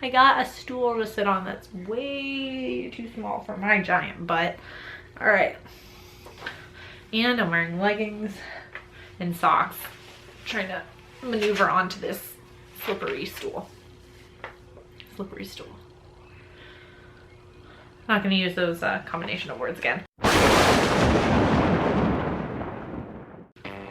I got a stool to sit on that's way too small for my giant butt. All right. And I'm wearing leggings and socks, trying to maneuver onto this slippery stool. Slippery stool. Not gonna use those combination of words again.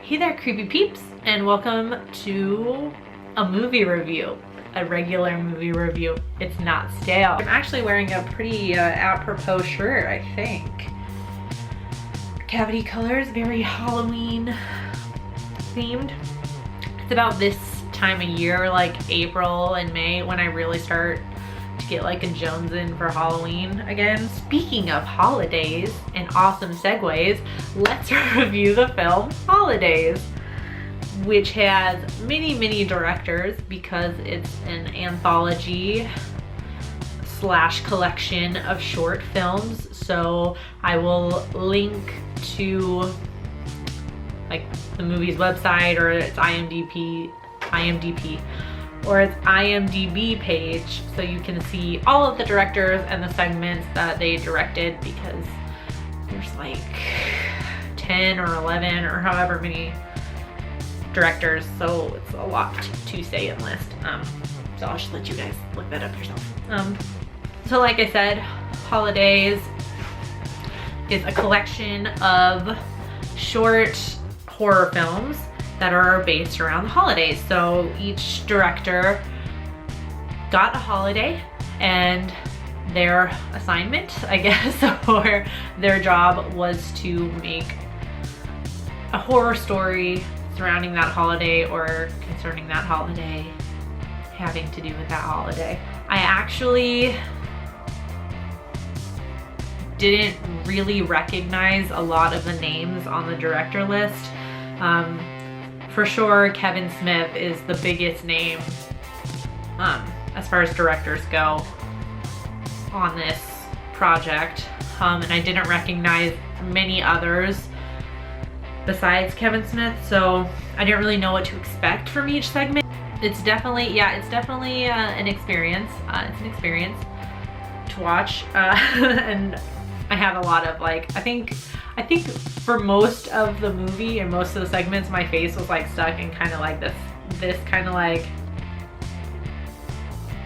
Hey there, creepy peeps, and welcome to a movie review. A regular movie review. It's not stale. I'm actually wearing a pretty apropos shirt, I think. Cavity colors, very Halloween themed. It's about this time of year, like April and May, when I really start to get like a Jones in for Halloween again. Speaking of holidays and awesome segues, let's review the film Holidays, which has many directors because it's an anthology / collection of short films. So I will link to like the movie's website or its IMDb page, so you can see all of the directors and the segments that they directed, because there's like 10 or 11 or however many directors, so it's a lot to say and list. So I'll just let you guys look that up yourself. So like I said, Holidays is a collection of short horror films that are based around the holidays. So each director got a holiday, and their assignment, I guess, or their job was to make a horror story surrounding that holiday or concerning that holiday, having to do with that holiday. I actually didn't really recognize a lot of the names on the director list. For sure, Kevin Smith is the biggest name as far as directors go on this project, and I didn't recognize many others besides Kevin Smith, so I didn't really know what to expect from each segment. It's definitely an experience. It's an experience to watch, and I have a lot of like, I think for most of the movie and most of the segments, my face was like stuck in kind of like this kind of like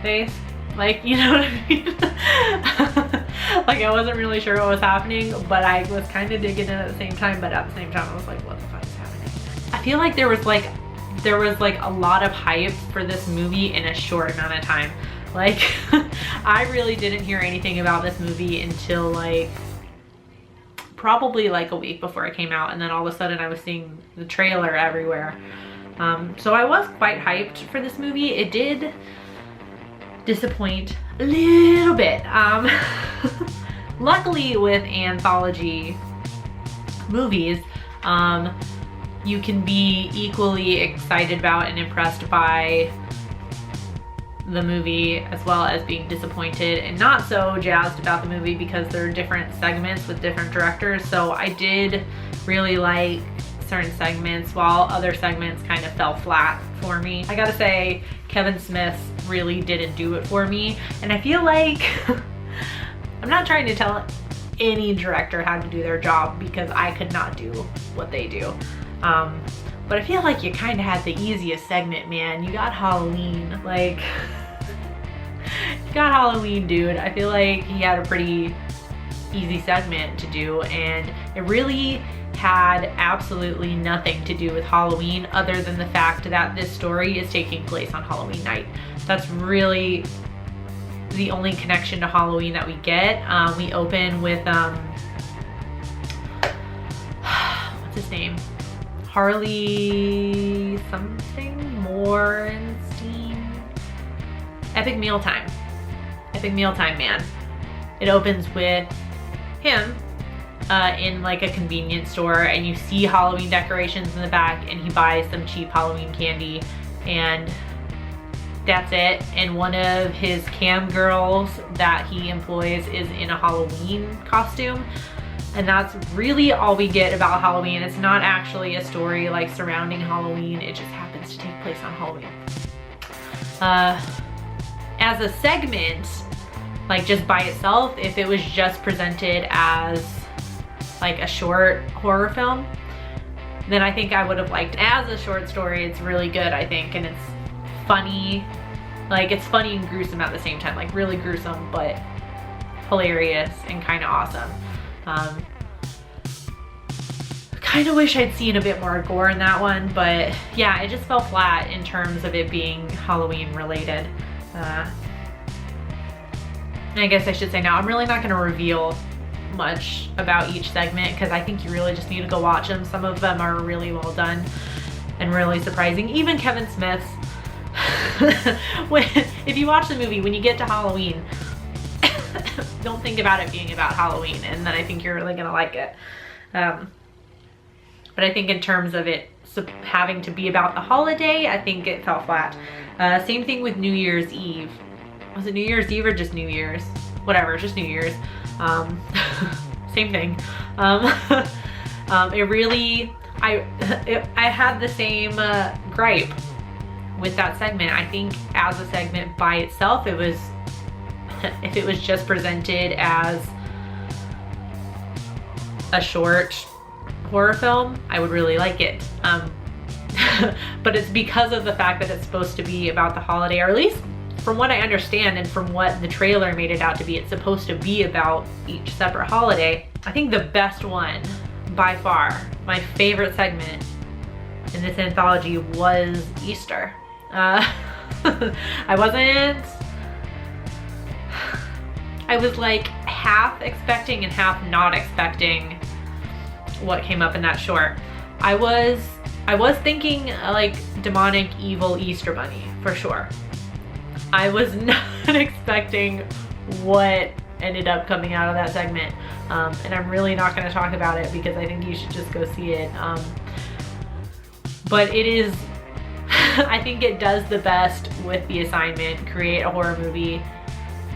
face, like, you know what I mean? Like I wasn't really sure what was happening, but I was kind of digging in at the same time, but at the same time I was like, what the fuck is happening? I feel like there was like a lot of hype for this movie in a short amount of time. Like I really didn't hear anything about this movie until like probably like a week before it came out, and then all of a sudden I was seeing the trailer everywhere. So I was quite hyped for this movie. It did disappoint a little bit. Luckily with anthology movies, you can be equally excited about and impressed by the movie as well as being disappointed and not so jazzed about the movie, because there are different segments with different directors. So I did really like certain segments while other segments kind of fell flat for me. I gotta say, Kevin Smith really didn't do it for me, and I feel like I'm not trying to tell any director how to do their job, because I could not do what they do. But I feel like you kind of had the easiest segment, man. You got Halloween, like, you got Halloween, dude. I feel like he had a pretty easy segment to do, and it really had absolutely nothing to do with Halloween other than the fact that this story is taking place on Halloween night. That's really the only connection to Halloween that we get. We open with, what's his name? Harley something, Morenstein. Epic Mealtime Man. It opens with him in like a convenience store, and you see Halloween decorations in the back, and he buys some cheap Halloween candy, and that's it. And one of his cam girls that he employs is in a Halloween costume. And that's really all we get about Halloween. It's not actually a story like surrounding Halloween. It just happens to take place on Halloween. as a segment, like just by itself, if it was just presented as like a short horror film, then I think I would have liked it. As a short story, it's really good, I think, and it's funny. Like, it's funny and gruesome at the same time, like really gruesome, but hilarious and kind of awesome. Kind of wish I'd seen a bit more gore in that one, but yeah, it just fell flat in terms of it being Halloween related. I guess I should say now, I'm really not going to reveal much about each segment because I think you really just need to go watch them. Some of them are really well done and really surprising. Even Kevin Smith's, if you watch the movie, when you get to Halloween, don't think about it being about Halloween, and then I think you're really going to like it. But I think in terms of it having to be about the holiday, I think it fell flat. Same thing with New Year's Eve. Was it New Year's Eve or just New Year's? Whatever, just New Year's. Same thing. It really, I had the same gripe with that segment. I think as a segment by itself, it was, if it was just presented as a short horror film, I would really like it. But it's because of the fact that it's supposed to be about the holiday, or at least from what I understand and from what the trailer made it out to be, it's supposed to be about each separate holiday. I think the best one, by far, my favorite segment in this anthology was Easter. I was like half expecting and half not expecting what came up in that short. I was thinking like demonic evil Easter bunny for sure. I was not expecting what ended up coming out of that segment, and I'm really not going to talk about it because I think you should just go see it. But it is, I think it does the best with the assignment, create a horror movie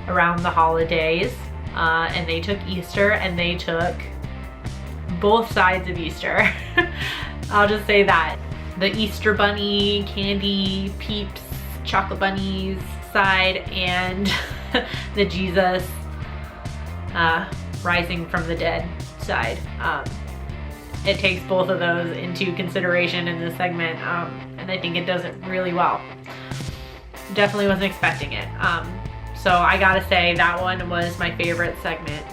around the holidays, and they took Easter and they took both sides of Easter. I'll just say that. The Easter bunny, candy, peeps, chocolate bunnies side, and the Jesus rising from the dead side. It takes both of those into consideration in this segment, and I think it does it really well. Definitely wasn't expecting it. So I gotta say that one was my favorite segment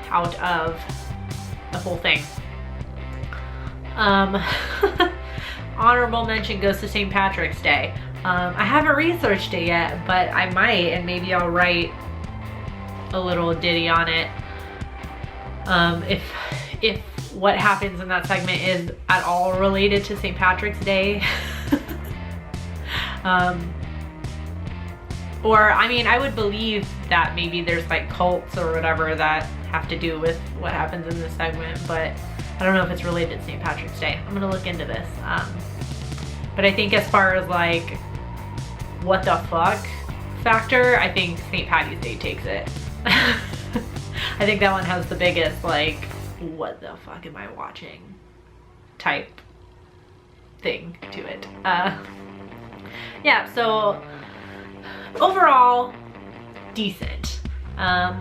out of the whole thing. Honorable mention goes to St. Patrick's Day. I haven't researched it yet, but I might, and maybe I'll write a little ditty on it. If what happens in that segment is at all related to St. Patrick's Day. Or, I mean, I would believe that maybe there's like cults or whatever that have to do with what happens in this segment, but I don't know if it's related to St. Patrick's Day. I'm gonna look into this. But I think as far as like what the fuck factor, I think St. Patty's Day takes it. I think that one has the biggest like, what the fuck am I watching type thing to it. Yeah, so overall, decent. I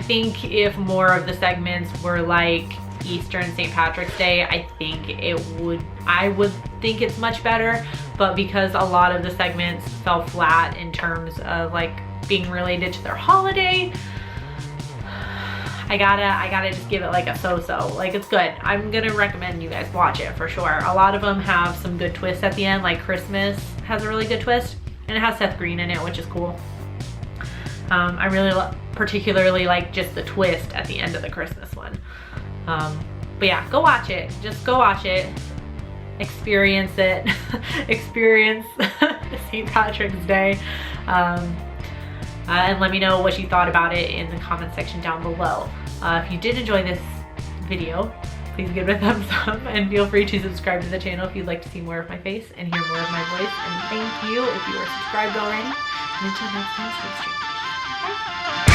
think if more of the segments were like Easter and St. Patrick's Day, I would think it's much better, but because a lot of the segments fell flat in terms of like being related to their holiday, I gotta just give it like a so-so. Like, it's good. I'm gonna recommend you guys watch it for sure. A lot of them have some good twists at the end, like Christmas has a really good twist, and it has Seth Green in it, which is cool. I really particularly like just the twist at the end of the Christmas one. But yeah, go watch it. Just go watch it. Experience it. Experience St. Patrick's Day. And let me know what you thought about it in the comment section down below. If you did enjoy this video, please give it a thumbs up and feel free to subscribe to the channel if you'd like to see more of my face and hear more of my voice. And thank you if you are subscribed already. And until next time, stay straight. Bye.